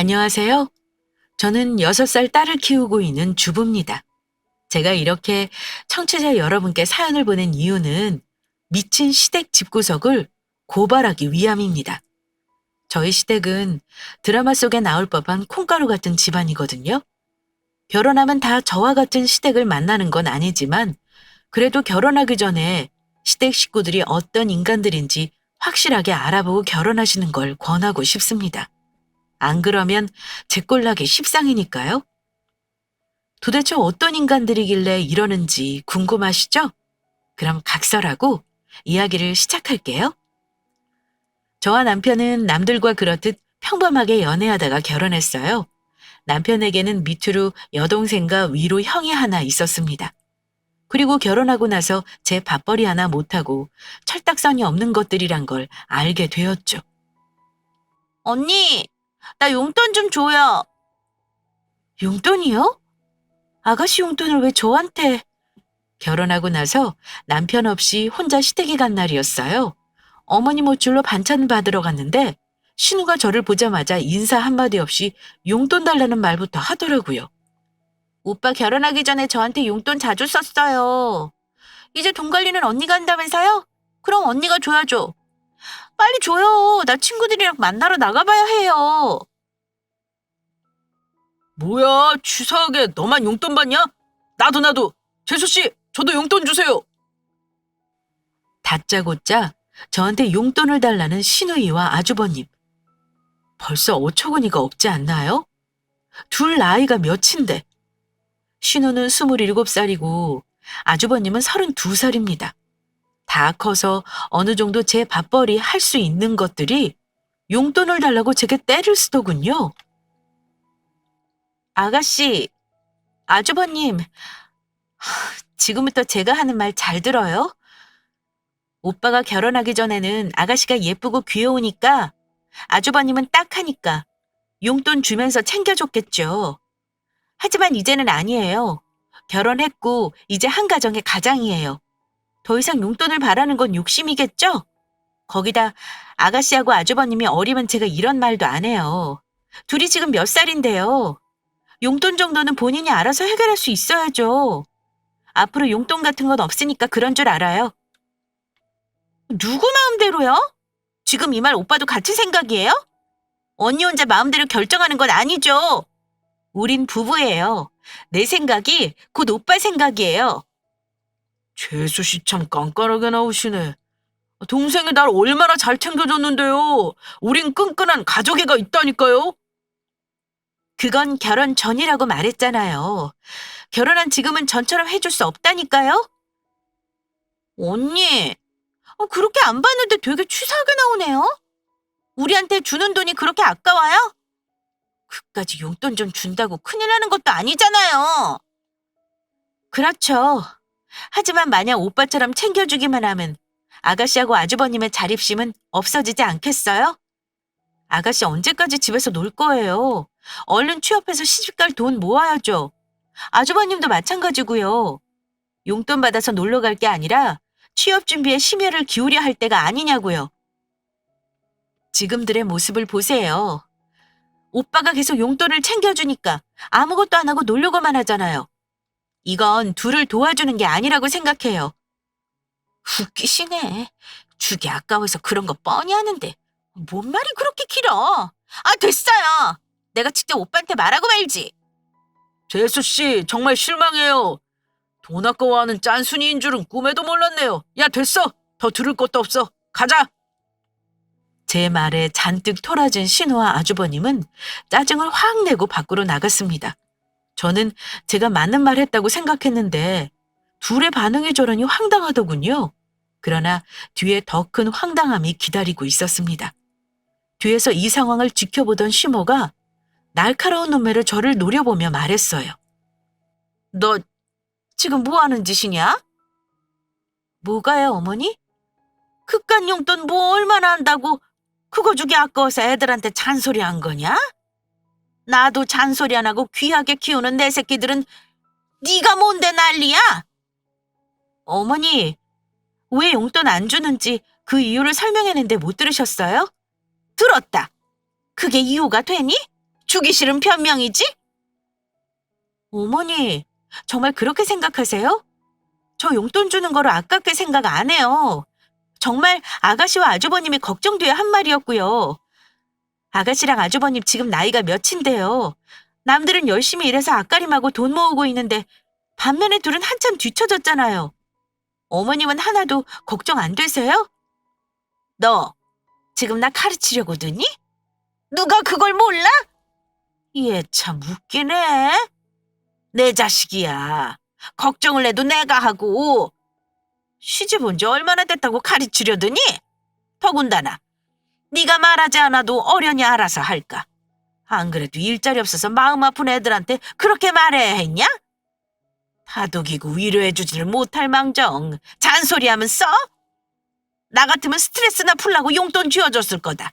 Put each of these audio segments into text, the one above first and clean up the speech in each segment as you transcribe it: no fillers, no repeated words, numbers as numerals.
안녕하세요. 저는 6살 딸을 키우고 있는 주부입니다. 제가 이렇게 청취자 여러분께 사연을 보낸 이유는 미친 시댁 집구석을 고발하기 위함입니다. 저희 시댁은 드라마 속에 나올 법한 콩가루 같은 집안이거든요. 결혼하면 다 저와 같은 시댁을 만나는 건 아니지만 그래도 결혼하기 전에 시댁 식구들이 어떤 인간들인지 확실하게 알아보고 결혼하시는 걸 권하고 싶습니다. 안 그러면 제 꼴나기 십상이니까요. 도대체 어떤 인간들이길래 이러는지 궁금하시죠? 그럼 각설하고 이야기를 시작할게요. 저와 남편은 남들과 그렇듯 평범하게 연애하다가 결혼했어요. 남편에게는 밑으로 여동생과 위로 형이 하나 있었습니다. 그리고 결혼하고 나서 제 밥벌이 하나 못하고 철딱선이 없는 것들이란 걸 알게 되었죠. 언니, 나 용돈 좀 줘요. 용돈이요? 아가씨 용돈을 왜 저한테? 결혼하고 나서 남편 없이 혼자 시댁에 간 날이었어요. 어머니 모줄로 반찬 받으러 갔는데 신우가 저를 보자마자 인사 한마디 없이 용돈 달라는 말부터 하더라고요. 오빠 결혼하기 전에 저한테 용돈 자주 썼어요. 이제 돈 관리는 언니가 한다면서요? 그럼 언니가 줘야죠. 빨리 줘요. 나 친구들이랑 만나러 나가봐야 해요. 뭐야, 치사하게 너만 용돈 받냐? 나도. 재수씨, 저도 용돈 주세요. 다짜고짜 저한테 용돈을 달라는 시누이와 아주버님. 벌써 어처구니가 없지 않나요? 둘 나이가 몇인데. 신우는 27살이고 아주버님은 32살입니다. 다 커서 어느 정도 제 밥벌이 할 수 있는 것들이 용돈을 달라고 제게 떼를 쓰더군요. 아가씨, 아주버님, 지금부터 제가 하는 말 잘 들어요? 오빠가 결혼하기 전에는 아가씨가 예쁘고 귀여우니까 아주버님은 딱하니까 용돈 주면서 챙겨줬겠죠. 하지만 이제는 아니에요. 결혼했고 이제 한 가정의 가장이에요. 더 이상 용돈을 바라는 건 욕심이겠죠? 거기다 아가씨하고 아주버님이 어리면 제가 이런 말도 안 해요. 둘이 지금 몇 살인데요. 용돈 정도는 본인이 알아서 해결할 수 있어야죠. 앞으로 용돈 같은 건 없으니까 그런 줄 알아요. 누구 마음대로요? 지금 이 말 오빠도 같은 생각이에요? 언니 혼자 마음대로 결정하는 건 아니죠. 우린 부부예요. 내 생각이 곧 오빠 생각이에요. 재수씨 참 깐깐하게 나오시네. 동생이 날 얼마나 잘 챙겨줬는데요. 우린 끈끈한 가족애가 있다니까요. 그건 결혼 전이라고 말했잖아요. 결혼한 지금은 전처럼 해줄 수 없다니까요? 언니, 그렇게 안 받는데 되게 치사하게 나오네요? 우리한테 주는 돈이 그렇게 아까워요? 그까지 용돈 좀 준다고 큰일 나는 것도 아니잖아요. 그렇죠. 하지만 만약 오빠처럼 챙겨주기만 하면 아가씨하고 아주버님의 자립심은 없어지지 않겠어요? 아가씨 언제까지 집에서 놀 거예요? 얼른 취업해서 시집갈 돈 모아야죠. 아주버님도 마찬가지고요. 용돈 받아서 놀러 갈 게 아니라 취업 준비에 심혈을 기울여 할 때가 아니냐고요. 지금들의 모습을 보세요. 오빠가 계속 용돈을 챙겨주니까 아무것도 안 하고 놀려고만 하잖아요. 이건 둘을 도와주는 게 아니라고 생각해요. 웃기시네. 죽이 아까워서 그런 거 뻔히 하는데 뭔 말이 그렇게 길어. 됐어요. 내가 직접 오빠한테 말하고 말지. 재수씨, 정말 실망해요. 돈 아까워하는 짠순이인 줄은 꿈에도 몰랐네요. 야, 됐어. 더 들을 것도 없어. 가자. 제 말에 잔뜩 토라진 신우와 아주버님은 짜증을 확 내고 밖으로 나갔습니다. 저는 제가 맞는 말 했다고 생각했는데 둘의 반응이 저러니 황당하더군요. 그러나 뒤에 더 큰 황당함이 기다리고 있었습니다. 뒤에서 이 상황을 지켜보던 시모가 날카로운 눈매로 저를 노려보며 말했어요. 너 지금 뭐 하는 짓이냐? 뭐가요, 어머니? 그깟 용돈 뭐 얼마나 한다고 그거 주기 아까워서 애들한테 잔소리 한 거냐? 나도 잔소리 안 하고 귀하게 키우는 내 새끼들은 네가 뭔데 난리야? 어머니, 왜 용돈 안 주는지 그 이유를 설명했는데 못 들으셨어요? 들었다. 그게 이유가 되니? 주기 싫은 변명이지? 어머니, 정말 그렇게 생각하세요? 저 용돈 주는 거로 아깝게 생각 안 해요. 정말 아가씨와 아주버님이 걱정돼야 한 말이었고요. 아가씨랑 아주버님 지금 나이가 몇인데요. 남들은 열심히 일해서 앞가림하고 돈 모으고 있는데 반면에 둘은 한참 뒤처졌잖아요. 어머님은 하나도 걱정 안 되세요? 너 지금 나 가르치려고 드니? 누가 그걸 몰라? 얘 참 웃기네. 내 자식이야. 걱정을 해도 내가 하고. 시집 온 지 얼마나 됐다고 가르치려더니? 더군다나 네가 말하지 않아도 어련히 알아서 할까. 안 그래도 일자리 없어서 마음 아픈 애들한테 그렇게 말해야 했냐? 다독이고 위로해주지를 못할 망정 잔소리하면 써? 나 같으면 스트레스나 풀라고 용돈 쥐어줬을 거다.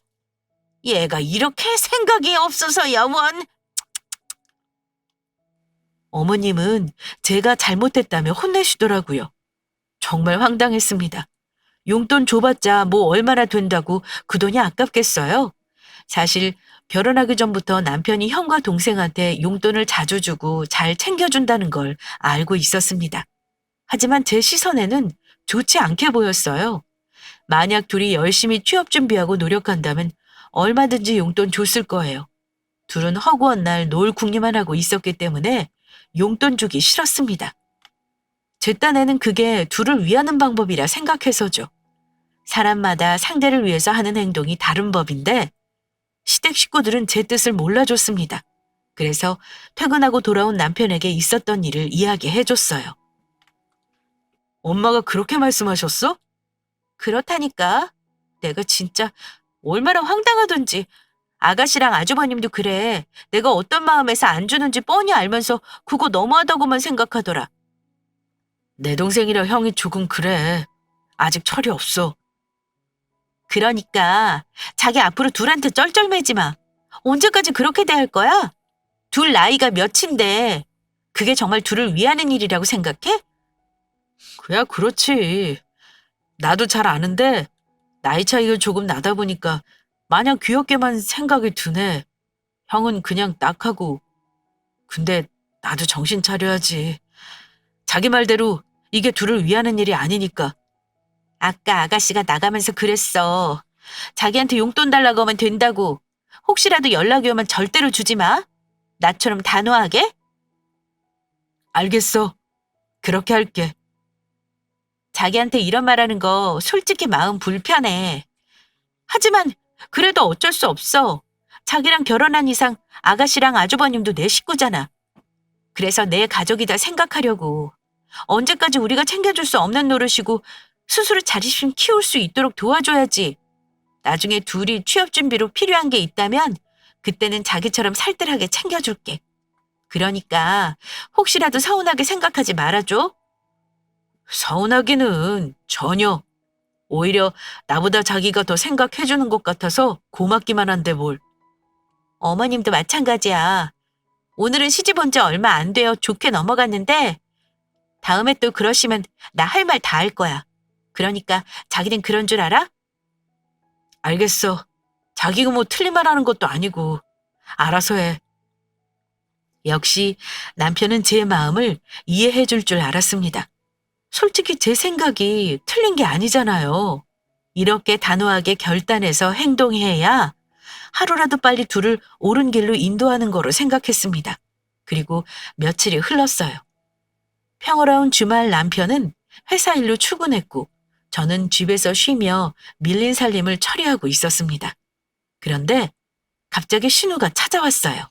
얘가 이렇게 생각이 없어서야 원. 어머님은 제가 잘못했다며 혼내시더라고요. 정말 황당했습니다. 용돈 줘봤자 뭐 얼마나 된다고 그 돈이 아깝겠어요? 사실 결혼하기 전부터 남편이 형과 동생한테 용돈을 자주 주고 잘 챙겨준다는 걸 알고 있었습니다. 하지만 제 시선에는 좋지 않게 보였어요. 만약 둘이 열심히 취업 준비하고 노력한다면 얼마든지 용돈 줬을 거예요. 둘은 허구한 날 놀 궁리만 하고 있었기 때문에 용돈 주기 싫었습니다. 제 딴에는 그게 둘을 위하는 방법이라 생각해서죠. 사람마다 상대를 위해서 하는 행동이 다른 법인데 시댁 식구들은 제 뜻을 몰라줬습니다. 그래서 퇴근하고 돌아온 남편에게 있었던 일을 이야기해줬어요. 엄마가 그렇게 말씀하셨어? 그렇다니까. 내가 진짜 얼마나 황당하던지. 아가씨랑 아주버님도 그래. 내가 어떤 마음에서 안 주는지 뻔히 알면서 그거 너무하다고만 생각하더라. 내 동생이랑 형이 조금 그래. 아직 철이 없어. 그러니까 자기 앞으로 둘한테 쩔쩔매지 마. 언제까지 그렇게 대할 거야? 둘 나이가 몇인데 그게 정말 둘을 위하는 일이라고 생각해? 그야 그렇지. 나도 잘 아는데 나이 차이가 조금 나다 보니까 마냥 귀엽게만 생각이 드네. 형은 그냥 딱하고. 근데 나도 정신 차려야지. 자기 말대로 이게 둘을 위하는 일이 아니니까. 아까 아가씨가 나가면서 그랬어. 자기한테 용돈 달라고 하면 된다고. 혹시라도 연락이 오면 절대로 주지 마. 나처럼 단호하게? 알겠어. 그렇게 할게. 자기한테 이런 말하는 거 솔직히 마음 불편해. 하지만 그래도 어쩔 수 없어. 자기랑 결혼한 이상 아가씨랑 아주버님도 내 식구잖아. 그래서 내 가족이다 생각하려고. 언제까지 우리가 챙겨줄 수 없는 노릇이고 스스로 자립심 키울 수 있도록 도와줘야지. 나중에 둘이 취업 준비로 필요한 게 있다면 그때는 자기처럼 살뜰하게 챙겨줄게. 그러니까 혹시라도 서운하게 생각하지 말아줘. 서운하기는 전혀. 오히려 나보다 자기가 더 생각해주는 것 같아서 고맙기만 한데 뭘. 어머님도 마찬가지야. 오늘은 시집 온 지 얼마 안 되어 좋게 넘어갔는데 다음에 또 그러시면 나 할 말 다 할 거야. 그러니까 자기는 그런 줄 알아? 알겠어. 자기가 뭐 틀린 말 하는 것도 아니고 알아서 해. 역시 남편은 제 마음을 이해해 줄 줄 알았습니다. 솔직히 제 생각이 틀린 게 아니잖아요. 이렇게 단호하게 결단해서 행동해야 하루라도 빨리 둘을 옳은 길로 인도하는 거로 생각했습니다. 그리고 며칠이 흘렀어요. 평화로운 주말 남편은 회사 일로 출근했고 저는 집에서 쉬며 밀린 살림을 처리하고 있었습니다. 그런데 갑자기 신우가 찾아왔어요.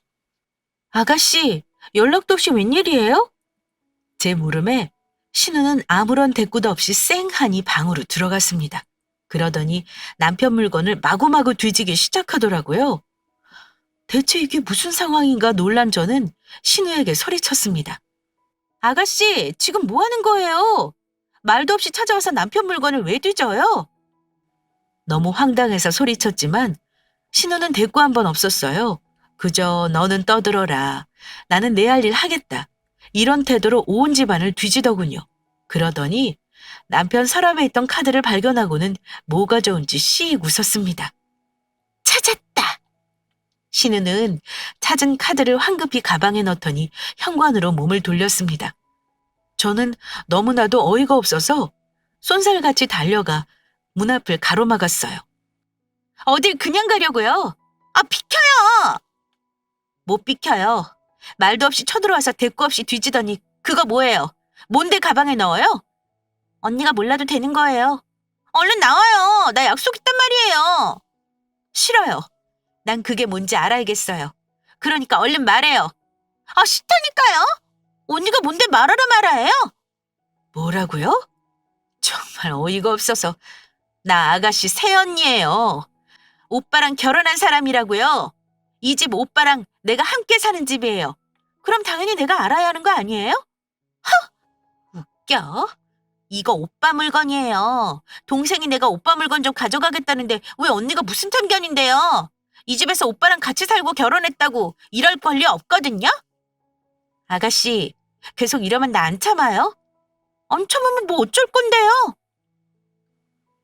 아가씨, 연락도 없이 웬일이에요? 제 물음에 신우는 아무런 대꾸도 없이 쌩하니 방으로 들어갔습니다. 그러더니 남편 물건을 마구마구 뒤지기 시작하더라고요. 대체 이게 무슨 상황인가 놀란 저는 신우에게 소리쳤습니다. 아가씨, 지금 뭐 하는 거예요? 말도 없이 찾아와서 남편 물건을 왜 뒤져요? 너무 황당해서 소리쳤지만 신우는 대꾸 한 번 없었어요. 그저 너는 떠들어라. 나는 내 할 일 하겠다. 이런 태도로 온 집안을 뒤지더군요. 그러더니 남편 서랍에 있던 카드를 발견하고는 뭐가 좋은지 씩 웃었습니다. 찾았다. 신우는 찾은 카드를 황급히 가방에 넣더니 현관으로 몸을 돌렸습니다. 저는 너무나도 어이가 없어서 쏜살같이 달려가 문 앞을 가로막았어요. 어딜 그냥 가려고요? 아, 비켜요! 못 비켜요. 말도 없이 쳐들어와서 대꾸 없이 뒤지더니 그거 뭐예요? 뭔데 가방에 넣어요? 언니가 몰라도 되는 거예요. 얼른 나와요. 나 약속 있단 말이에요. 싫어요. 난 그게 뭔지 알아야겠어요. 그러니까 얼른 말해요. 아, 싫다니까요. 언니가 뭔데 말하라 말아요? 뭐라고요? 정말 어이가 없어서. 나 아가씨 새언니예요. 오빠랑 결혼한 사람이라고요. 이 집 오빠랑 내가 함께 사는 집이에요. 그럼 당연히 내가 알아야 하는 거 아니에요? 웃겨. 이거 오빠 물건이에요. 동생이 내가 오빠 물건 좀 가져가겠다는데 왜 언니가 무슨 참견인데요? 이 집에서 오빠랑 같이 살고 결혼했다고 이럴 권리 없거든요? 아가씨, 계속 이러면 나 안 참아요? 안 참으면 뭐 어쩔 건데요?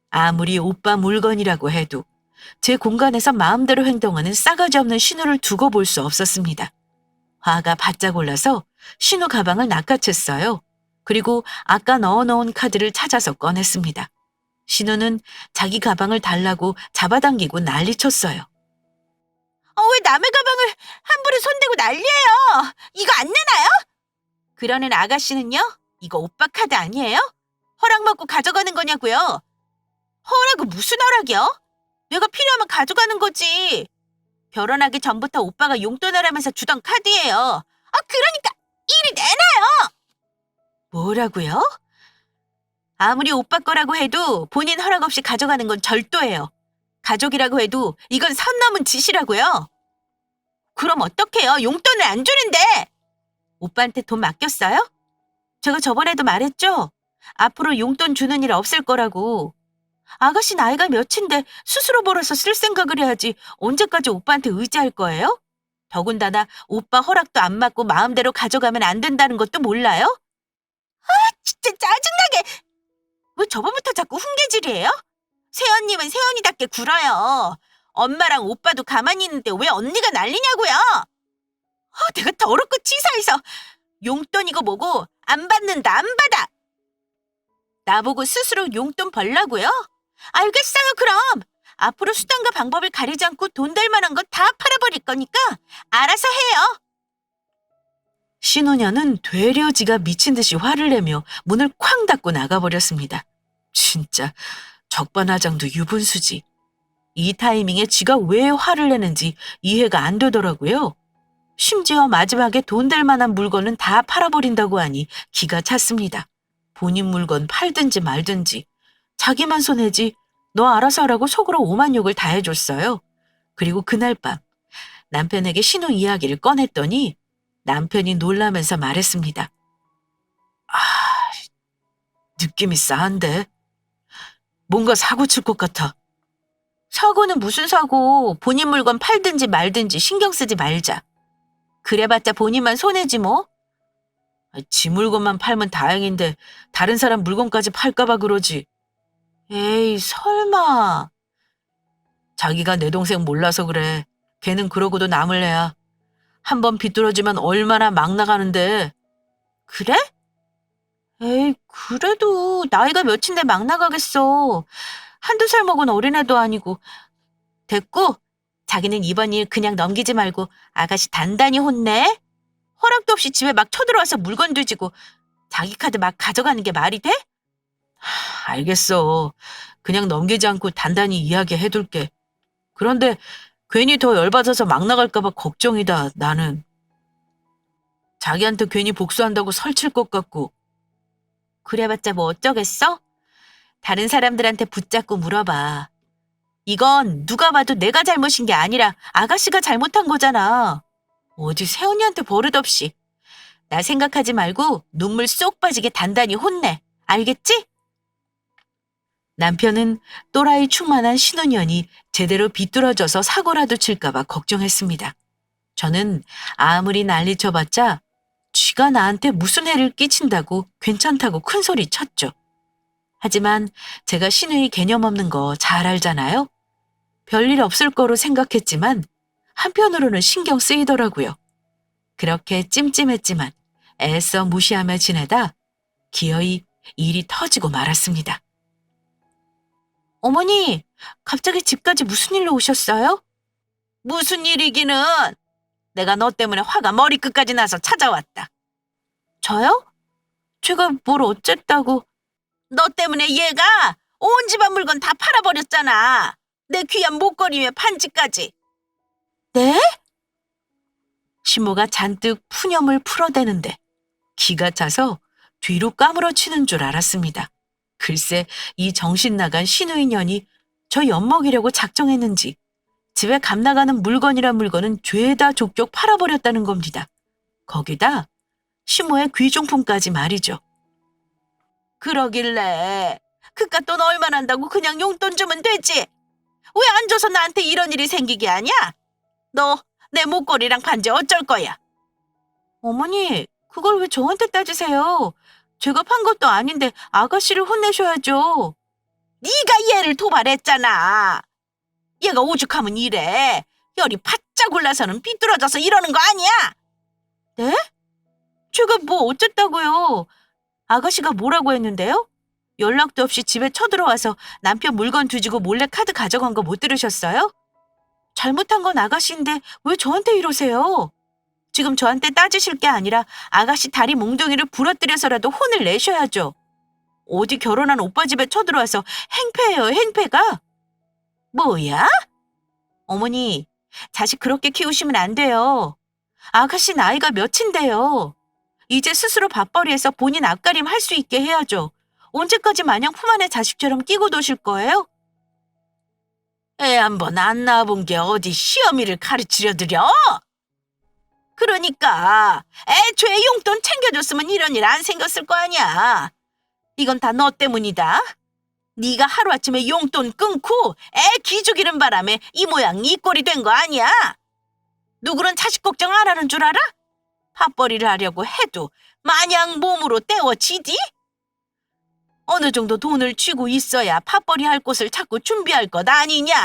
아무리 오빠 물건이라고 해도 제 공간에서 마음대로 행동하는 싸가지 없는 신우를 두고 볼 수 없었습니다. 화가 바짝 올라서 신우 가방을 낚아챘어요. 그리고 아까 넣어놓은 카드를 찾아서 꺼냈습니다. 신우는 자기 가방을 달라고 잡아당기고 난리쳤어요. 왜 남의 가방을 함부로 손대고 난리예요? 이거 안 내나요? 그러는 아가씨는요? 이거 오빠 카드 아니에요? 허락 받고 가져가는 거냐고요? 허락은 무슨 허락이요? 내가 필요하면 가져가는 거지. 결혼하기 전부터 오빠가 용돈하라면서 주던 카드예요. 그러니까 이리 내놔요. 뭐라고요? 아무리 오빠 거라고 해도 본인 허락 없이 가져가는 건 절도예요. 가족이라고 해도 이건 선 넘은 짓이라고요. 그럼 어떡해요? 용돈을 안 주는데. 오빠한테 돈 맡겼어요? 제가 저번에도 말했죠? 앞으로 용돈 주는 일 없을 거라고. 아가씨 나이가 몇인데 스스로 벌어서 쓸 생각을 해야지 언제까지 오빠한테 의지할 거예요? 더군다나 오빠 허락도 안 받고 마음대로 가져가면 안 된다는 것도 몰라요? 진짜 짜증나게. 왜 저번부터 자꾸 훈계질이에요? 새언님은 새언니답게 굴어요. 엄마랑 오빠도 가만히 있는데 왜 언니가 난리냐고요? 내가 더럽고 치사해서 용돈이고 뭐고 안 받는다 안 받아. 나보고 스스로 용돈 벌라고요? 알겠어요 그럼. 앞으로 수단과 방법을 가리지 않고 돈 될 만한 거 다 팔아버릴 거니까 알아서 해요. 신우녀는 되려 지가 미친 듯이 화를 내며 문을 쾅 닫고 나가버렸습니다. 진짜 적반하장도 유분수지. 이 타이밍에 지가 왜 화를 내는지 이해가 안 되더라고요. 심지어 마지막에 돈 될 만한 물건은 다 팔아버린다고 하니 기가 찼습니다. 본인 물건 팔든지 말든지 자기만 손해지 너 알아서 하라고 속으로 오만 욕을 다 해줬어요. 그리고 그날 밤 남편에게 신우 이야기를 꺼냈더니 남편이 놀라면서 말했습니다. 느낌이 싸한데? 뭔가 사고 칠 것 같아. 사고는 무슨 사고? 본인 물건 팔든지 말든지 신경 쓰지 말자. 그래봤자 본인만 손해지 뭐. 지 물건만 팔면 다행인데 다른 사람 물건까지 팔까봐 그러지. 에이, 설마. 자기가 내 동생 몰라서 그래. 걔는 그러고도 남을 애야. 한번 비뚤어지면 얼마나 막 나가는데. 그래? 에이, 그래도 나이가 몇인데 막 나가겠어. 한두 살 먹은 어린애도 아니고. 됐고, 자기는 이번 일 그냥 넘기지 말고 아가씨 단단히 혼내. 허락도 없이 집에 막 쳐들어와서 물건 뒤지고 자기 카드 막 가져가는 게 말이 돼? 알겠어. 그냥 넘기지 않고 단단히 이야기해둘게. 그런데 괜히 더 열받아서 막 나갈까봐 걱정이다, 나는. 자기한테 괜히 복수한다고 설칠 것 같고. 그래봤자 뭐 어쩌겠어? 다른 사람들한테 붙잡고 물어봐. 이건 누가 봐도 내가 잘못인 게 아니라 아가씨가 잘못한 거잖아. 어디 새언니한테 버릇없이. 나 생각하지 말고 눈물 쏙 빠지게 단단히 혼내. 알겠지? 남편은 또라이 충만한 신혼년이 제대로 비뚤어져서 사고라도 칠까봐 걱정했습니다. 저는 아무리 난리쳐봤자 쥐가 나한테 무슨 해를 끼친다고 괜찮다고 큰소리 쳤죠. 하지만 제가 신우이 개념 없는 거 잘 알잖아요. 별일 없을 거로 생각했지만 한편으로는 신경 쓰이더라고요. 그렇게 찜찜했지만 애써 무시하며 지내다 기어이 일이 터지고 말았습니다. 어머니, 갑자기 집까지 무슨 일로 오셨어요? 무슨 일이기는. 내가 너 때문에 화가 머리끝까지 나서 찾아왔다. 저요? 제가 뭘 어쨌다고. 너 때문에 얘가 온 집안 물건 다 팔아버렸잖아. 내 귀한 목걸이며 반지까지. 네? 시모가 잔뜩 푸념을 풀어대는데 기가 차서 뒤로 까무러치는 줄 알았습니다. 글쎄 이 정신 나간 시누이년이 저 엿먹이려고 작정했는지 집에 감나가는 물건이란 물건은 죄다 족족 팔아버렸다는 겁니다. 거기다 시모의 귀중품까지 말이죠. 그러길래 그깟 돈 얼마 난다고 그냥 용돈 주면 되지. 왜 안 줘서 나한테 이런 일이 생기게 하냐? 너 내 목걸이랑 반지 어쩔 거야? 어머니, 그걸 왜 저한테 따지세요? 제가 판 것도 아닌데 아가씨를 혼내셔야죠. 네가 얘를 도발했잖아. 얘가 오죽하면 이래. 열이 바짝 올라서는 삐뚤어져서 이러는 거 아니야? 네? 제가 뭐 어쨌다고요? 아가씨가 뭐라고 했는데요? 연락도 없이 집에 쳐들어와서 남편 물건 뒤지고 몰래 카드 가져간 거 못 들으셨어요? 잘못한 건 아가씨인데 왜 저한테 이러세요? 지금 저한테 따지실 게 아니라 아가씨 다리 몽둥이를 부러뜨려서라도 혼을 내셔야죠. 어디 결혼한 오빠 집에 쳐들어와서 행패예요, 행패가. 뭐야? 어머니, 자식 그렇게 키우시면 안 돼요. 아가씨 나이가 몇인데요. 이제 스스로 밥벌이해서 본인 앞가림 할 수 있게 해야죠. 언제까지 마냥 품 안에 자식처럼 끼고 도실 거예요? 애 한 번 안 낳아본 게 어디 시어미를 가르치려 드려? 그러니까 애초에 용돈 챙겨줬으면 이런 일 안 생겼을 거 아니야. 이건 다 너 때문이다. 네가 하루아침에 용돈 끊고 애 기죽이는 바람에 이 모양 이 꼴이 된 거 아니야. 누구는 자식 걱정 안 하는 줄 알아? 밥벌이를 하려고 해도 마냥 몸으로 때워지디? 어느 정도 돈을 쥐고 있어야 밥벌이 할 곳을 자꾸 준비할 것 아니냐?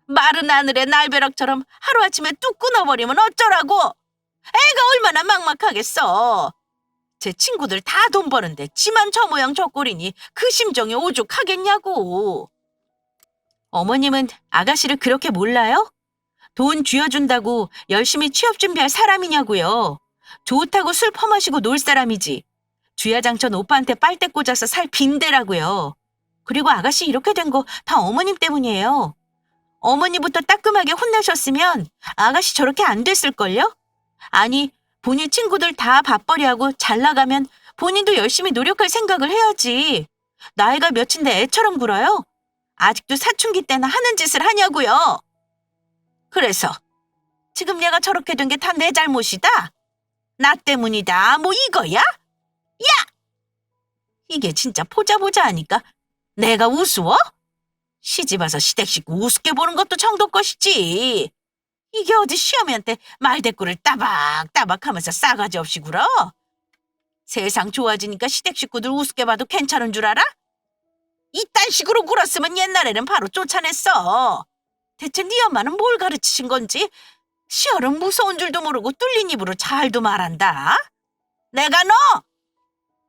마른 하늘의 날벼락처럼 하루아침에 뚝 끊어버리면 어쩌라고? 애가 얼마나 막막하겠어. 제 친구들 다 돈 버는데 지만 저 모양 저 꼴이니 그 심정이 오죽하겠냐고. 어머님은 아가씨를 그렇게 몰라요? 돈 쥐어준다고 열심히 취업 준비할 사람이냐고요. 좋다고 술 퍼마시고 놀 사람이지. 주야장천 오빠한테 빨대 꽂아서 살 빈대라고요. 그리고 아가씨 이렇게 된 거 다 어머님 때문이에요. 어머니부터 따끔하게 혼나셨으면 아가씨 저렇게 안 됐을걸요? 아니, 본인 친구들 다 밥벌이하고 잘 나가면 본인도 열심히 노력할 생각을 해야지. 나이가 몇인데 애처럼 굴어요? 아직도 사춘기 때나 하는 짓을 하냐고요. 그래서 지금 얘가 저렇게 된 게 다 내 잘못이다? 나 때문이다 뭐 이거야? 야! 이게 진짜 보자 하니까 내가 우스워? 시집와서 시댁 식구 우습게 보는 것도 정도 것이지. 이게 어디 시어미한테 말대꾸를 따박따박 하면서 싸가지 없이 굴어? 세상 좋아지니까 시댁 식구들 우습게 봐도 괜찮은 줄 알아? 이딴 식으로 굴었으면 옛날에는 바로 쫓아냈어. 대체 네 엄마는 뭘 가르치신 건지 시어른 무서운 줄도 모르고 뚫린 입으로 잘도 말한다. 내가 너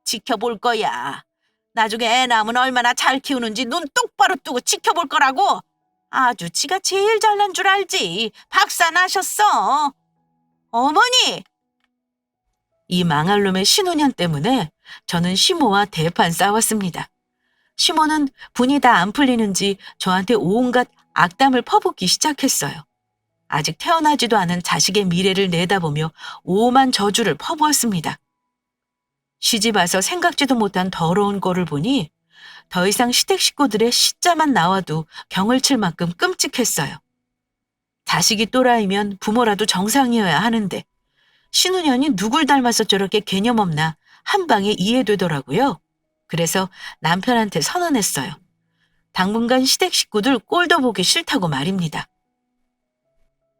지켜볼 거야. 나중에 애 낳으면 얼마나 잘 키우는지 눈 똑바로 뜨고 지켜볼 거라고. 아주 지가 제일 잘난 줄 알지. 박사 나셨어. 어머니! 이 망할 놈의 신혼년 때문에 저는 시모와 대판 싸웠습니다. 시모는 분이 다 안 풀리는지 저한테 온갖 악담을 퍼붓기 시작했어요. 아직 태어나지도 않은 자식의 미래를 내다보며 오만 저주를 퍼부었습니다. 시집 와서 생각지도 못한 더러운 꼴을 보니 더 이상 시댁 식구들의 시자만 나와도 경을 칠 만큼 끔찍했어요. 자식이 또라이면 부모라도 정상이어야 하는데 신우년이 누굴 닮아서 저렇게 개념 없나 한 방에 이해되더라고요. 그래서 남편한테 선언했어요. 당분간 시댁 식구들 꼴도 보기 싫다고 말입니다.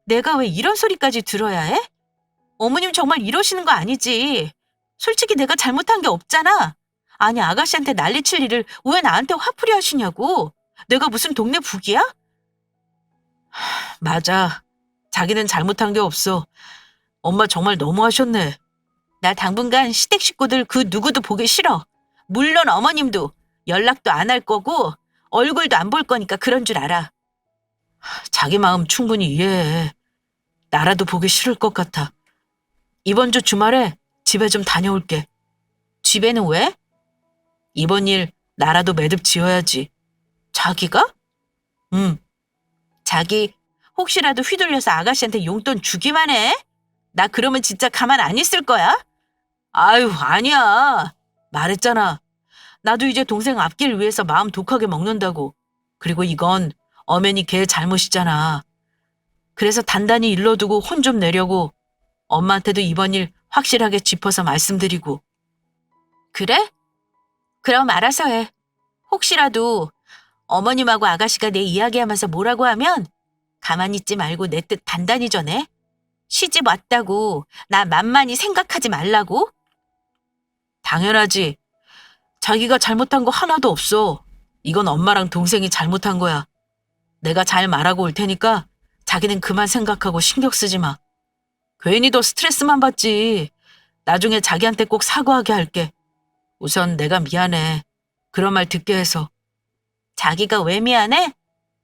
내가 왜 이런 소리까지 들어야 해? 어머님 정말 이러시는 거 아니지. 솔직히 내가 잘못한 게 없잖아. 아니 아가씨한테 난리칠 일을 왜 나한테 화풀이 하시냐고. 내가 무슨 동네 북이야? 맞아. 자기는 잘못한 게 없어. 엄마 정말 너무하셨네. 나 당분간 시댁 식구들 그 누구도 보기 싫어. 물론 어머님도 연락도 안 할 거고 얼굴도 안 볼 거니까 그런 줄 알아. 자기 마음 충분히 이해해. 나라도 보기 싫을 것 같아. 이번 주 주말에 집에 좀 다녀올게. 집에는 왜? 이번 일 나라도 매듭 지어야지. 자기가? 응. 자기 혹시라도 휘둘려서 아가씨한테 용돈 주기만 해? 나 그러면 진짜 가만 안 있을 거야? 아유, 아니야. 말했잖아. 나도 이제 동생 앞길 위해서 마음 독하게 먹는다고. 그리고 이건 엄연히 걔 잘못이잖아. 그래서 단단히 일러두고 혼 좀 내려고 엄마한테도 이번 일 확실하게 짚어서 말씀드리고. 그래? 그럼 알아서 해. 혹시라도 어머님하고 아가씨가 내 이야기하면서 뭐라고 하면 가만히 있지 말고 내 뜻 단단히 전해. 시집 왔다고 나 만만히 생각하지 말라고. 당연하지. 자기가 잘못한 거 하나도 없어. 이건 엄마랑 동생이 잘못한 거야. 내가 잘 말하고 올 테니까 자기는 그만 생각하고 신경 쓰지 마. 괜히 더 스트레스만 받지. 나중에 자기한테 꼭 사과하게 할게. 우선 내가 미안해. 그런 말 듣게 해서. 자기가 왜 미안해?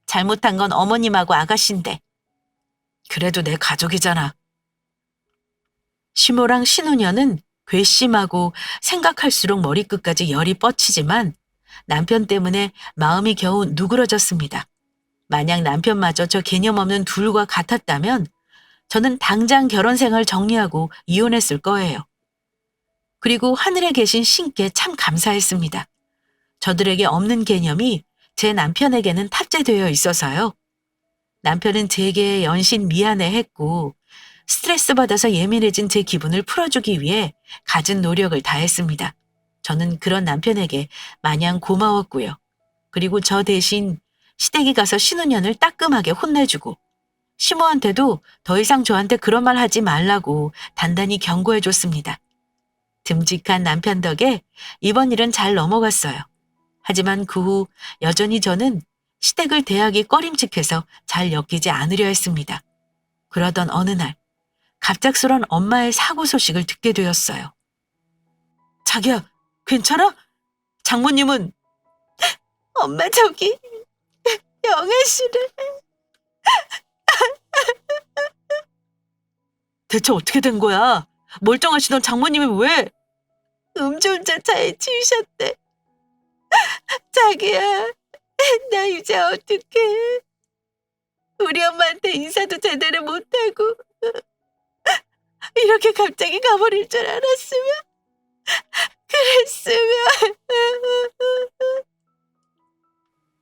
잘못한 건 어머님하고 아가씨인데. 그래도 내 가족이잖아. 시모랑 신우녀는 괘씸하고 생각할수록 머리끝까지 열이 뻗치지만 남편 때문에 마음이 겨우 누그러졌습니다. 만약 남편마저 저 개념 없는 둘과 같았다면 저는 당장 결혼 생활 정리하고 이혼했을 거예요. 그리고 하늘에 계신 신께 참 감사했습니다. 저들에게 없는 개념이 제 남편에게는 탑재되어 있어서요. 남편은 제게 연신 미안해했고 스트레스 받아서 예민해진 제 기분을 풀어주기 위해 갖은 노력을 다했습니다. 저는 그런 남편에게 마냥 고마웠고요. 그리고 저 대신 시댁에 가서 신우년을 따끔하게 혼내주고 시모한테도 더 이상 저한테 그런 말 하지 말라고 단단히 경고해줬습니다. 듬직한 남편 덕에 이번 일은 잘 넘어갔어요. 하지만 그 후 여전히 저는 시댁을 대하기 꺼림칙해서 잘 엮이지 않으려 했습니다. 그러던 어느 날 갑작스런 엄마의 사고 소식을 듣게 되었어요. 자기야, 괜찮아? 장모님은 엄마 저기 영애 씨를 대체 어떻게 된 거야? 멀쩡하시던 장모님이 왜? 음주운전차에 치이셨대. 자기야, 나 이제 어떡해. 우리 엄마한테 인사도 제대로 못하고 이렇게 갑자기 가버릴 줄 알았으면 그랬으면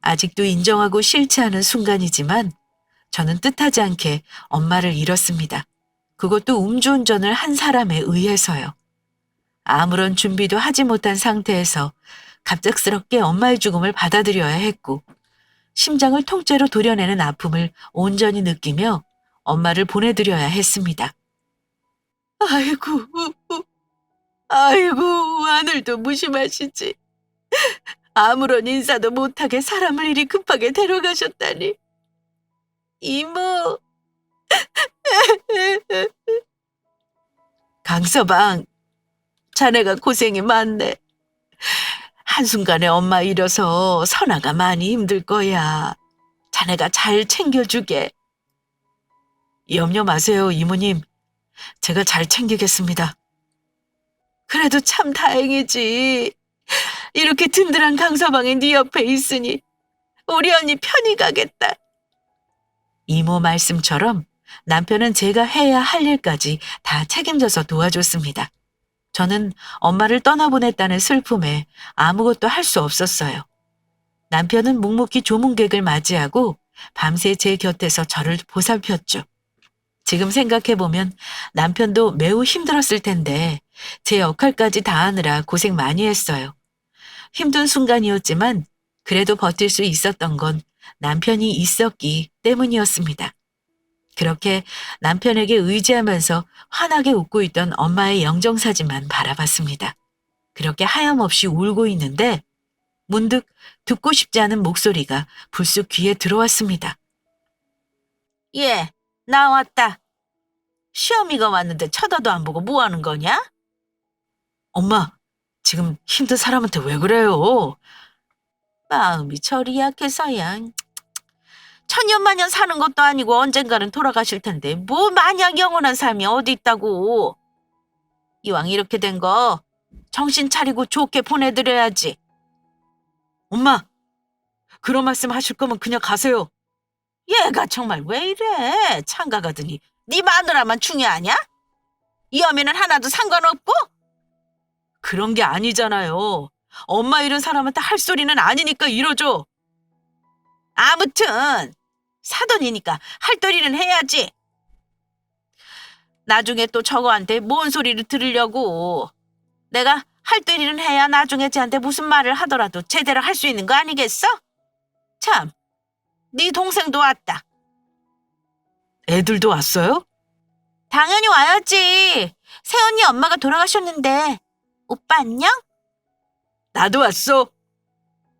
아직도 인정하고 싫지 않은 순간이지만 저는 뜻하지 않게 엄마를 잃었습니다. 그것도 음주운전을 한 사람에 의해서요. 아무런 준비도 하지 못한 상태에서 갑작스럽게 엄마의 죽음을 받아들여야 했고 심장을 통째로 도려내는 아픔을 온전히 느끼며 엄마를 보내드려야 했습니다. 아이고, 아이고, 하늘도 무심하시지. 아무런 인사도 못하게 사람을 이리 급하게 데려가셨다니. 이모. 강서방, 자네가 고생이 많네. 한순간에 엄마 잃어서 선아가 많이 힘들 거야. 자네가 잘 챙겨주게. 염려 마세요, 이모님. 제가 잘 챙기겠습니다. 그래도 참 다행이지. 이렇게 든든한 강서방이 네 옆에 있으니 우리 언니 편히 가겠다. 이모 말씀처럼 남편은 제가 해야 할 일까지 다 책임져서 도와줬습니다. 저는 엄마를 떠나보냈다는 슬픔에 아무것도 할 수 없었어요. 남편은 묵묵히 조문객을 맞이하고 밤새 제 곁에서 저를 보살폈죠. 지금 생각해보면 남편도 매우 힘들었을 텐데 제 역할까지 다하느라 고생 많이 했어요. 힘든 순간이었지만 그래도 버틸 수 있었던 건 남편이 있었기 때문이었습니다. 그렇게 남편에게 의지하면서 환하게 웃고 있던 엄마의 영정사진만 바라봤습니다. 그렇게 하염없이 울고 있는데 문득 듣고 싶지 않은 목소리가 불쑥 귀에 들어왔습니다. 예, 나왔다. 시어미가 왔는데 쳐다도 안 보고 뭐 하는 거냐? 엄마, 지금 힘든 사람한테 왜 그래요? 마음이 저리 약해서야. 천년만년 사는 것도 아니고 언젠가는 돌아가실 텐데 뭐 마냥 영원한 삶이 어디 있다고. 이왕 이렇게 된 거 정신 차리고 좋게 보내드려야지. 엄마, 그런 말씀 하실 거면 그냥 가세요. 얘가 정말 왜 이래? 창가 가더니 네 마누라만 중요하냐? 이 어미는 하나도 상관없고? 그런 게 아니잖아요. 엄마 이런 사람한테 할 소리는 아니니까 이러죠. 아무튼 사돈이니까 할 도리는 해야지. 나중에 또 저거한테 뭔 소리를 들으려고. 내가 할 도리는 해야 나중에 쟤한테 무슨 말을 하더라도 제대로 할 수 있는 거 아니겠어? 참, 네 동생도 왔다. 애들도 왔어요? 당연히 와야지. 새언니 엄마가 돌아가셨는데. 오빠 안녕? 나도 왔어.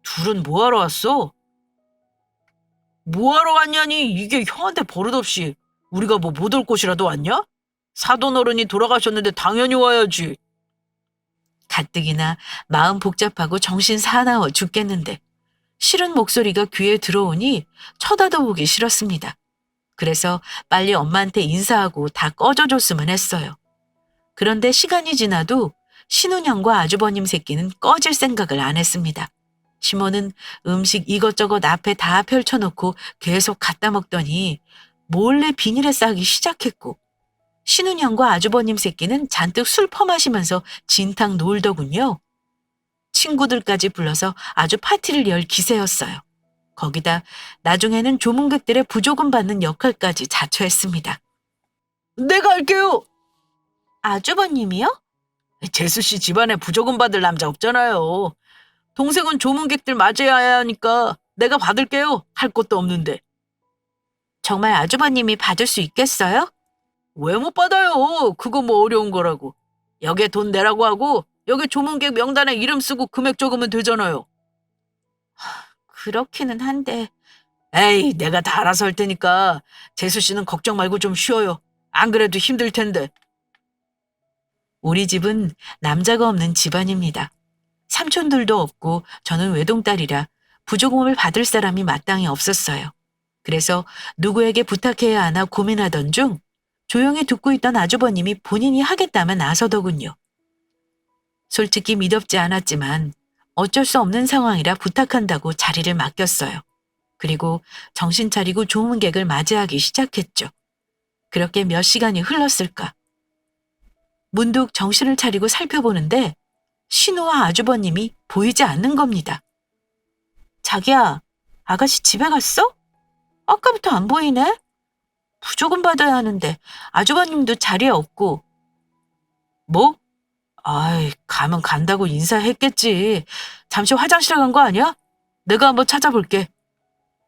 둘은 뭐하러 왔어? 뭐하러 왔냐니 이게 형한테 버릇없이 우리가 뭐 못 올 곳이라도 왔냐? 사돈 어른이 돌아가셨는데 당연히 와야지. 가뜩이나 마음 복잡하고 정신 사나워 죽겠는데 싫은 목소리가 귀에 들어오니 쳐다도 보기 싫었습니다. 그래서 빨리 엄마한테 인사하고 다 꺼져줬으면 했어요. 그런데 시간이 지나도 신혼형과 아주버님 새끼는 꺼질 생각을 안 했습니다. 시모는 음식 이것저것 앞에 다 펼쳐놓고 계속 갖다 먹더니 몰래 비닐에 싸기 시작했고 신혼형과 아주버님 새끼는 잔뜩 술 퍼마시면서 진탕 놀더군요. 친구들까지 불러서 아주 파티를 열 기세였어요. 거기다 나중에는 조문객들의 부조금 받는 역할까지 자처했습니다. 내가 할게요. 아주버님이요? 재수 씨 집안에 부조금 받을 남자 없잖아요. 동생은 조문객들 맞이해야 하니까 내가 받을게요. 할 것도 없는데. 정말 아주버님이 받을 수 있겠어요? 왜 못 받아요? 그거 뭐 어려운 거라고. 여기에 돈 내라고 하고 여기 조문객 명단에 이름 쓰고 금액 적으면 되잖아요. 그렇기는 한데. 에이, 내가 다 알아서 할 테니까 재수 씨는 걱정 말고 좀 쉬어요. 안 그래도 힘들 텐데. 우리 집은 남자가 없는 집안입니다. 삼촌들도 없고 저는 외동딸이라 부조금을 받을 사람이 마땅히 없었어요. 그래서 누구에게 부탁해야 하나 고민하던 중 조용히 듣고 있던 아주버님이 본인이 하겠다면 나서더군요. 솔직히 미덥지 않았지만 어쩔 수 없는 상황이라 부탁한다고 자리를 맡겼어요. 그리고 정신 차리고 조문객을 맞이하기 시작했죠. 그렇게 몇 시간이 흘렀을까. 문득 정신을 차리고 살펴보는데 신우와 아주버님이 보이지 않는 겁니다. 자기야, 아가씨 집에 갔어? 아까부터 안 보이네? 부조금 받아야 하는데 아주버님도 자리에 없고. 뭐? 아이, 가면 간다고 인사했겠지. 잠시 화장실 간 거 아니야? 내가 한번 찾아볼게.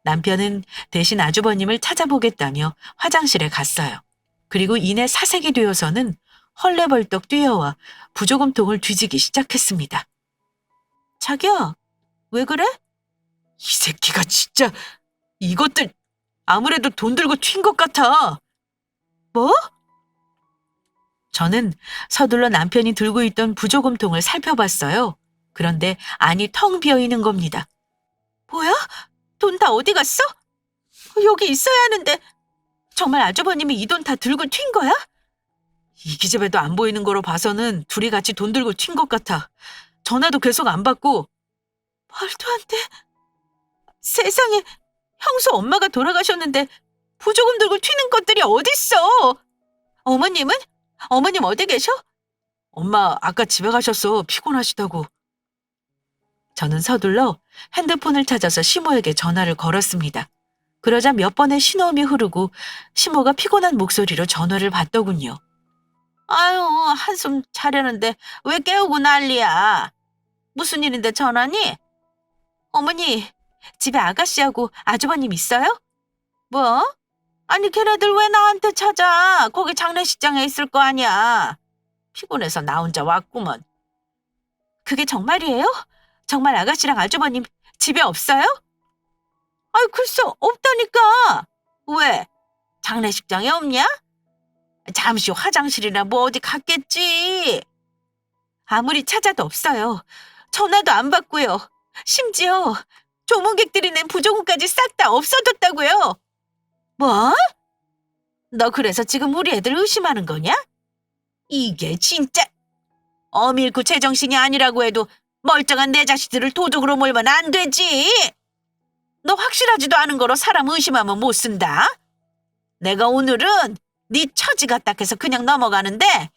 남편은 대신 아주버님을 찾아보겠다며 화장실에 갔어요. 그리고 이내 사색이 되어서는 헐레벌떡 뛰어와 부조금통을 뒤지기 시작했습니다. 자기야, 왜 그래? 이 새끼가 진짜 이것들 아무래도 돈 들고 튄 것 같아. 뭐? 저는 서둘러 남편이 들고 있던 부조금통을 살펴봤어요. 그런데 안이 텅 비어 있는 겁니다. 뭐야? 돈 다 어디 갔어? 여기 있어야 하는데 정말 아주버님이 이 돈 다 들고 튄 거야? 이 기집애도 안 보이는 거로 봐서는 둘이 같이 돈 들고 튄 것 같아. 전화도 계속 안 받고. 말도 안 돼. 세상에, 형수 엄마가 돌아가셨는데 부조금 들고 튀는 것들이 어딨어? 어머님은? 어머님 어디 계셔? 엄마 아까 집에 가셨어. 피곤하시다고. 저는 서둘러 핸드폰을 찾아서 시모에게 전화를 걸었습니다. 그러자 몇 번의 신호음이 흐르고 시모가 피곤한 목소리로 전화를 받더군요. 아유, 한숨 자려는데 왜 깨우고 난리야? 무슨 일인데 전화니? 어머니, 집에 아가씨하고 아주버님 있어요? 뭐? 아니, 걔네들 왜 나한테 찾아? 거기 장례식장에 있을 거 아니야. 피곤해서 나 혼자 왔구먼. 그게 정말이에요? 정말 아가씨랑 아주버님 집에 없어요? 아이, 글쎄, 없다니까. 왜? 장례식장에 없냐? 잠시 화장실이나 뭐 어디 갔겠지. 아무리 찾아도 없어요. 전화도 안 받고요. 심지어 조문객들이 낸 부조금까지 싹 다 없어졌다고요. 뭐? 너 그래서 지금 우리 애들 의심하는 거냐? 이게 진짜 어밀고 제정신이 아니라고 해도 멀쩡한 내 자식들을 도둑으로 몰면 안 되지. 너 확실하지도 않은 거로 사람 의심하면 못 쓴다. 내가 오늘은 네 처지 같다 해서 그냥 넘어가는데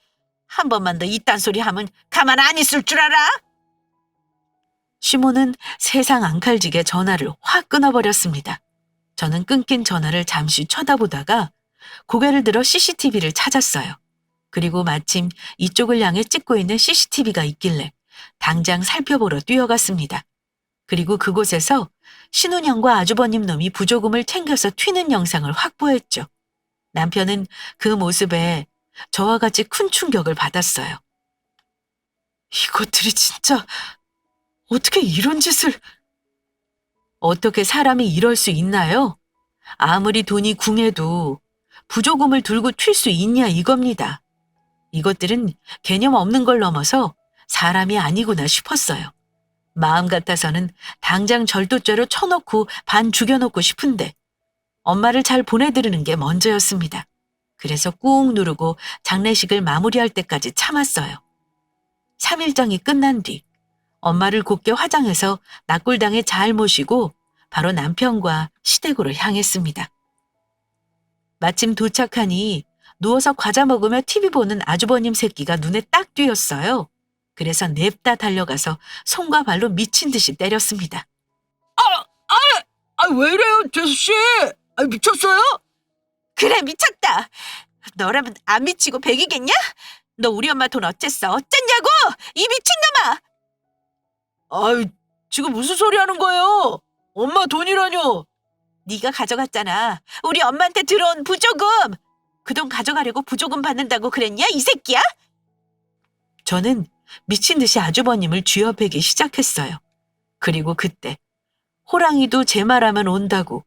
한 번만 더 이딴 소리 하면 가만 안 있을 줄 알아? 시모는 세상 앙칼지게 전화를 확 끊어버렸습니다. 저는 끊긴 전화를 잠시 쳐다보다가 고개를 들어 CCTV를 찾았어요. 그리고 마침 이쪽을 향해 찍고 있는 CCTV가 있길래 당장 살펴보러 뛰어갔습니다. 그리고 그곳에서 신혼형과 아주버님 놈이 부조금을 챙겨서 튀는 영상을 확보했죠. 남편은 그 모습에 저와 같이 큰 충격을 받았어요. 이것들이 진짜 어떻게 이런 짓을... 어떻게 사람이 이럴 수 있나요? 아무리 돈이 궁해도 부조금을 들고 튈 수 있냐 이겁니다. 이것들은 개념 없는 걸 넘어서 사람이 아니구나 싶었어요. 마음 같아서는 당장 절도죄로 쳐놓고 반 죽여놓고 싶은데 엄마를 잘 보내드리는 게 먼저였습니다. 그래서 꾹 누르고 장례식을 마무리할 때까지 참았어요. 3일장이 끝난 뒤 엄마를 곱게 화장해서 낙골당에 잘 모시고 바로 남편과 시댁으로 향했습니다. 마침 도착하니 누워서 과자 먹으며 TV 보는 아주버님 새끼가 눈에 딱 띄었어요. 그래서 냅다 달려가서 손과 발로 미친 듯이 때렸습니다. 왜 이래요, 재수씨? 미쳤어요? 그래, 미쳤다. 너라면 안 미치고 백이겠냐? 너 우리 엄마 돈 어쨌어? 어쨌냐고? 이 미친놈아! 지금 무슨 소리 하는 거예요? 엄마 돈이라뇨? 네가 가져갔잖아. 우리 엄마한테 들어온 부조금. 그 돈 가져가려고 부조금 받는다고 그랬냐, 이 새끼야? 저는 미친 듯이 아주버님을 쥐어패기 시작했어요. 그리고 그때 호랑이도 제 말하면 온다고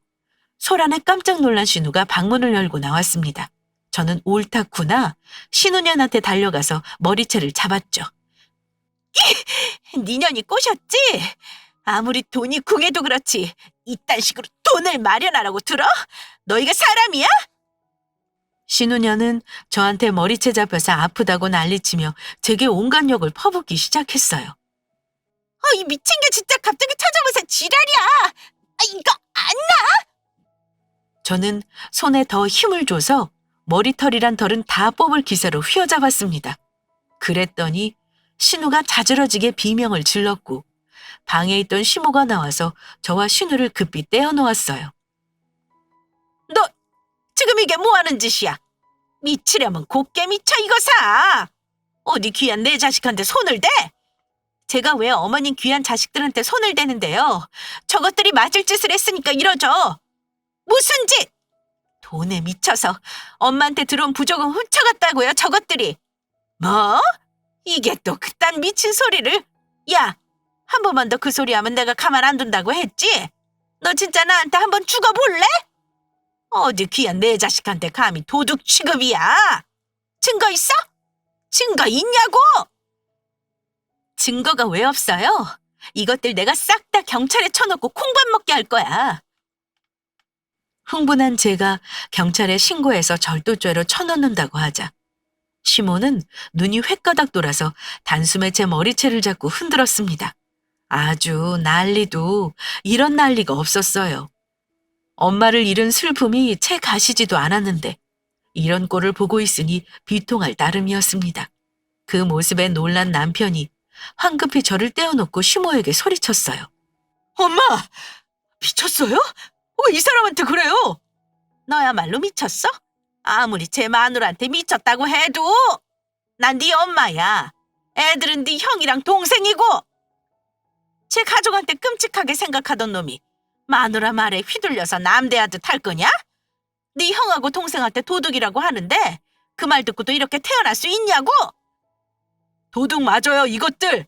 소란에 깜짝 놀란 신우가 방문을 열고 나왔습니다. 저는 옳다구나 신우년한테 달려가서 머리채를 잡았죠. 니년이 꼬셨지? 아무리 돈이 궁해도 그렇지 이딴 식으로 돈을 마련하라고 들어? 너희가 사람이야? 신우년은 저한테 머리채 잡혀서 아프다고 난리치며 제게 온갖 욕을 퍼붓기 시작했어요. 이 미친 게 진짜 갑자기 찾아와서 지랄이야. 이거 안 나? 저는 손에 더 힘을 줘서 머리털이란 털은 다 뽑을 기세로 휘어잡았습니다. 그랬더니 신우가 자지러지게 비명을 질렀고 방에 있던 시모가 나와서 저와 신우를 급히 떼어놓았어요. 너 지금 이게 뭐하는 짓이야? 미치려면 곱게 미쳐 이거사. 어디 귀한 내 자식한테 손을 대? 제가 왜 어머님 귀한 자식들한테 손을 대는데요? 저것들이 맞을 짓을 했으니까 이러죠. 무슨 짓? 돈에 미쳐서 엄마한테 들어온 부조금 훔쳐갔다고요, 저것들이. 뭐? 이게 또 그딴 미친 소리를? 야, 한 번만 더 그 소리 하면 내가 가만 안 둔다고 했지? 너 진짜 나한테 한번 죽어볼래? 어디 귀한 내 자식한테 감히 도둑 취급이야? 증거 있어? 증거 있냐고? 증거가 왜 없어요? 이것들 내가 싹 다 경찰에 쳐놓고 콩밥 먹게 할 거야. 흥분한 제가 경찰에 신고해서 절도죄로 쳐넣는다고 하자 시모는 눈이 횟가닥 돌아서 단숨에 제 머리채를 잡고 흔들었습니다. 아주 난리도 이런 난리가 없었어요. 엄마를 잃은 슬픔이 채 가시지도 않았는데 이런 꼴을 보고 있으니 비통할 따름이었습니다. 그 모습에 놀란 남편이 황급히 저를 떼어놓고 시모에게 소리쳤어요. 엄마! 미쳤어요? 왜 이 사람한테 그래요? 너야말로 미쳤어? 아무리 제 마누라한테 미쳤다고 해도 난 네 엄마야. 애들은 네 형이랑 동생이고. 제 가족한테 끔찍하게 생각하던 놈이 마누라 말에 휘둘려서 남대하듯 할 거냐? 네 형하고 동생한테 도둑이라고 하는데 그 말 듣고도 이렇게 태어날 수 있냐고? 도둑 맞아요, 이것들.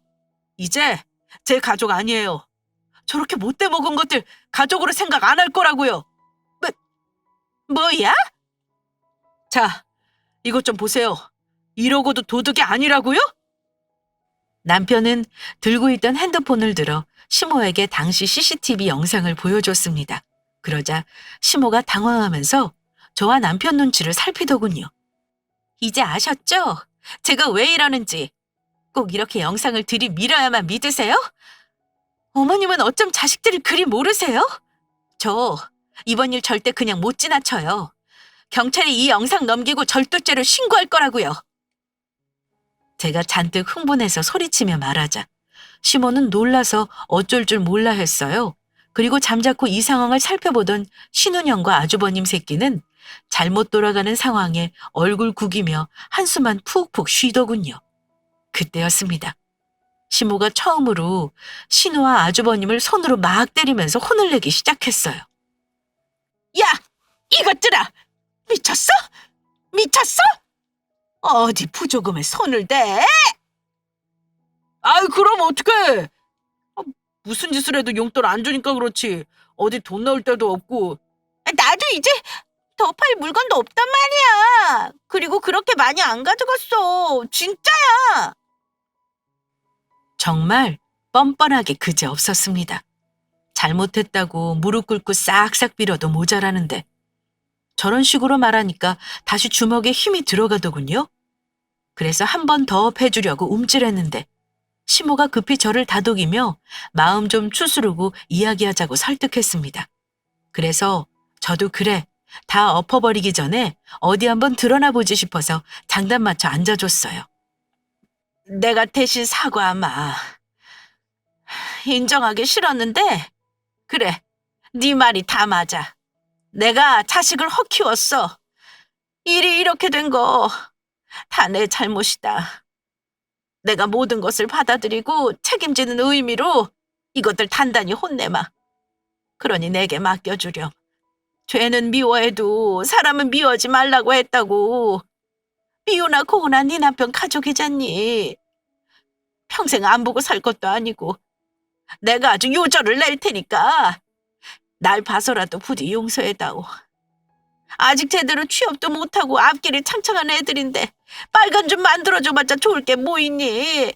이제 제 가족 아니에요. 저렇게 못돼 먹은 것들 가족으로 생각 안 할 거라고요. 뭐야? 자, 이것 좀 보세요. 이러고도 도둑이 아니라고요? 남편은 들고 있던 핸드폰을 들어 시모에게 당시 CCTV 영상을 보여줬습니다. 그러자 시모가 당황하면서 저와 남편 눈치를 살피더군요. 이제 아셨죠? 제가 왜 이러는지. 꼭 이렇게 영상을 들이밀어야만 믿으세요? 어머님은 어쩜 자식들을 그리 모르세요? 저 이번 일 절대 그냥 못 지나쳐요. 경찰에 이 영상 넘기고 절도죄로 신고할 거라고요. 제가 잔뜩 흥분해서 소리치며 말하자 시모는 놀라서 어쩔 줄 몰라 했어요. 그리고 잠자코 이 상황을 살펴보던 신운영과 아주버님 새끼는 잘못 돌아가는 상황에 얼굴 구기며 한숨만 푹푹 쉬더군요. 그때였습니다. 시모가 처음으로 신우와 아주버님을 손으로 막 때리면서 혼을 내기 시작했어요. 야! 이것들아! 미쳤어? 미쳤어? 어디 부조금에 손을 대? 아이, 그럼 어떡해? 무슨 짓을 해도 용돈 안 주니까 그렇지. 어디 돈 넣을 데도 없고. 나도 이제 더 팔 물건도 없단 말이야. 그리고 그렇게 많이 안 가져갔어. 진짜야. 정말 뻔뻔하게 그지없었습니다. 잘못했다고 무릎 꿇고 싹싹 빌어도 모자라는데 저런 식으로 말하니까 다시 주먹에 힘이 들어가더군요. 그래서 한 번 더 패주려고 움찔했는데 시모가 급히 저를 다독이며 마음 좀 추스르고 이야기하자고 설득했습니다. 그래서 저도 그래, 다 엎어버리기 전에 어디 한번 드러나 보지 싶어서 장단 맞춰 앉아줬어요. 내가 대신 사과하마. 인정하기 싫었는데 그래, 네 말이 다 맞아. 내가 자식을 헛 키웠어. 일이 이렇게 된 거 다 내 잘못이다. 내가 모든 것을 받아들이고 책임지는 의미로 이것들 단단히 혼내마. 그러니 내게 맡겨주렴. 죄는 미워해도 사람은 미워하지 말라고 했다고. 미우나 고우나 네 남편 가족이잖니. 평생 안 보고 살 것도 아니고 내가 아주 요절을 낼 테니까 날 봐서라도 부디 용서해다오. 아직 제대로 취업도 못하고 앞길이 창창한 애들인데 빨간 좀 만들어줘봤자 좋을 게 뭐 있니?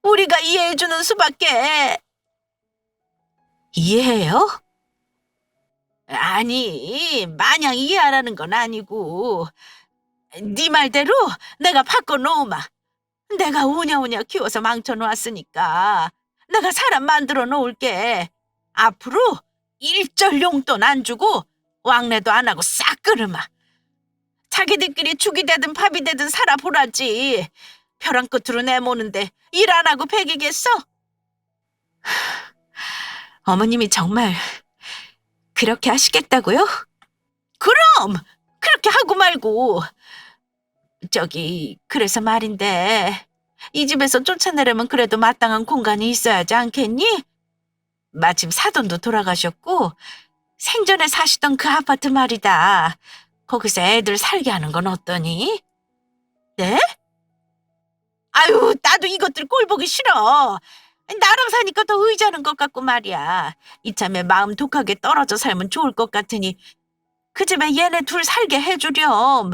우리가 이해해주는 수밖에. 이해해요? 아니, 마냥 이해하라는 건 아니고 네 말대로 내가 바꿔놓으마. 내가 오냐오냐 키워서 망쳐놓았으니까 내가 사람 만들어 놓을게. 앞으로 일절 용돈 안 주고 왕래도 안 하고 싹 끊으마. 자기들끼리 죽이 되든 밥이 되든 살아보라지. 벼랑 끝으로 내모는데 일 안 하고 배기겠어? 어머님이 정말 그렇게 하시겠다고요? 그럼 그렇게 하고 말고. 그래서 말인데 이 집에서 쫓아내려면 그래도 마땅한 공간이 있어야지 않겠니? 마침 사돈도 돌아가셨고 생전에 사시던 그 아파트 말이다. 거기서 애들 살게 하는 건 어떠니? 네? 아유, 나도 이것들 꼴 보기 싫어. 나랑 사니까 더 의지하는 것 같고 말이야. 이참에 마음 독하게 떨어져 살면 좋을 것 같으니 그 집에 얘네 둘 살게 해주렴.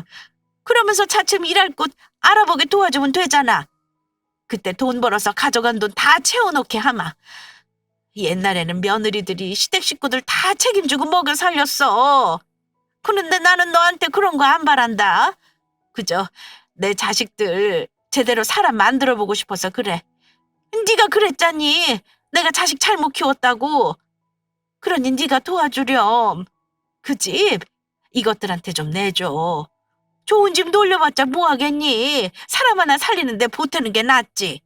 그러면서 차츰 일할 곳 알아보게 도와주면 되잖아. 그때 돈 벌어서 가져간 돈 다 채워놓게 하마. 옛날에는 며느리들이 시댁 식구들 다 책임지고 먹여 살렸어. 그런데 나는 너한테 그런 거 안 바란다. 그저 내 자식들 제대로 사람 만들어보고 싶어서 그래. 네가 그랬잖니. 내가 자식 잘못 키웠다고. 그러니 네가 도와주렴. 그 집 이것들한테 좀 내줘. 좋은 집 놀려봤자 뭐하겠니. 사람 하나 살리는데 보태는 게 낫지.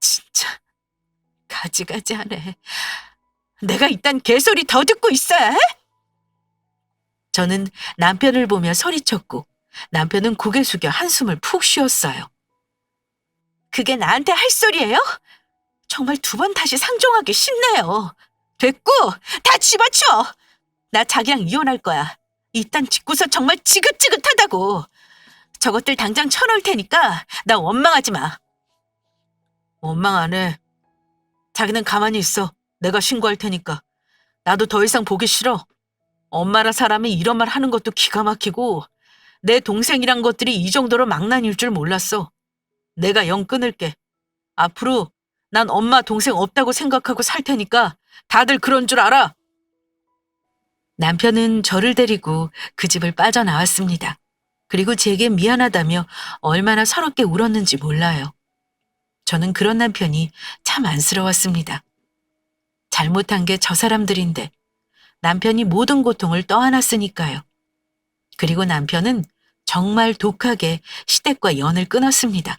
진짜 가지가지하네. 내가 이딴 개소리 더 듣고 있어야 해? 저는 남편을 보며 소리쳤고 남편은 고개 숙여 한숨을 푹 쉬었어요. 그게 나한테 할 소리예요? 정말 두 번 다시 상종하기 쉽네요. 됐고 다 집어치워. 나 자기랑 이혼할 거야. 이딴 집구석 정말 지긋지긋하다고. 저것들 당장 쳐놓을 테니까 나 원망하지 마. 원망 안 해. 자기는 가만히 있어. 내가 신고할 테니까. 나도 더 이상 보기 싫어. 엄마라 사람이 이런 말 하는 것도 기가 막히고 내 동생이란 것들이 이 정도로 망나니일 줄 몰랐어. 내가 영 끊을게. 앞으로 난 엄마 동생 없다고 생각하고 살 테니까 다들 그런 줄 알아. 남편은 저를 데리고 그 집을 빠져나왔습니다. 그리고 제게 미안하다며 얼마나 서럽게 울었는지 몰라요. 저는 그런 남편이 참 안쓰러웠습니다. 잘못한 게 저 사람들인데 남편이 모든 고통을 떠안았으니까요. 그리고 남편은 정말 독하게 시댁과 연을 끊었습니다.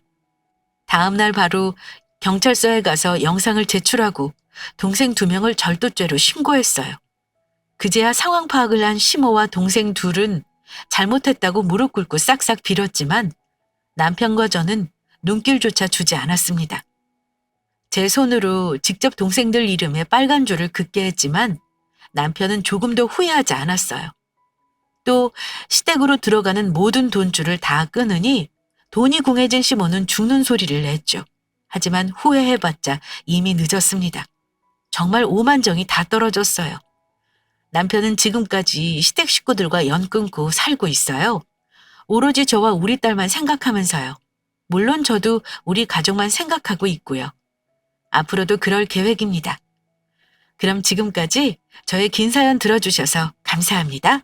다음 날 바로 경찰서에 가서 영상을 제출하고 동생 2명을 절도죄로 신고했어요. 그제야 상황 파악을 한 시모와 동생 둘은 잘못했다고 무릎 꿇고 싹싹 빌었지만 남편과 저는 눈길조차 주지 않았습니다. 제 손으로 직접 동생들 이름에 빨간 줄을 긋게 했지만 남편은 조금도 후회하지 않았어요. 또 시댁으로 들어가는 모든 돈줄을 다 끊으니 돈이 궁해진 시모는 죽는 소리를 냈죠. 하지만 후회해봤자 이미 늦었습니다. 정말 오만정이 다 떨어졌어요. 남편은 지금까지 시댁 식구들과 연 끊고 살고 있어요. 오로지 저와 우리 딸만 생각하면서요. 물론 저도 우리 가족만 생각하고 있고요. 앞으로도 그럴 계획입니다. 그럼 지금까지 저의 긴 사연 들어주셔서 감사합니다.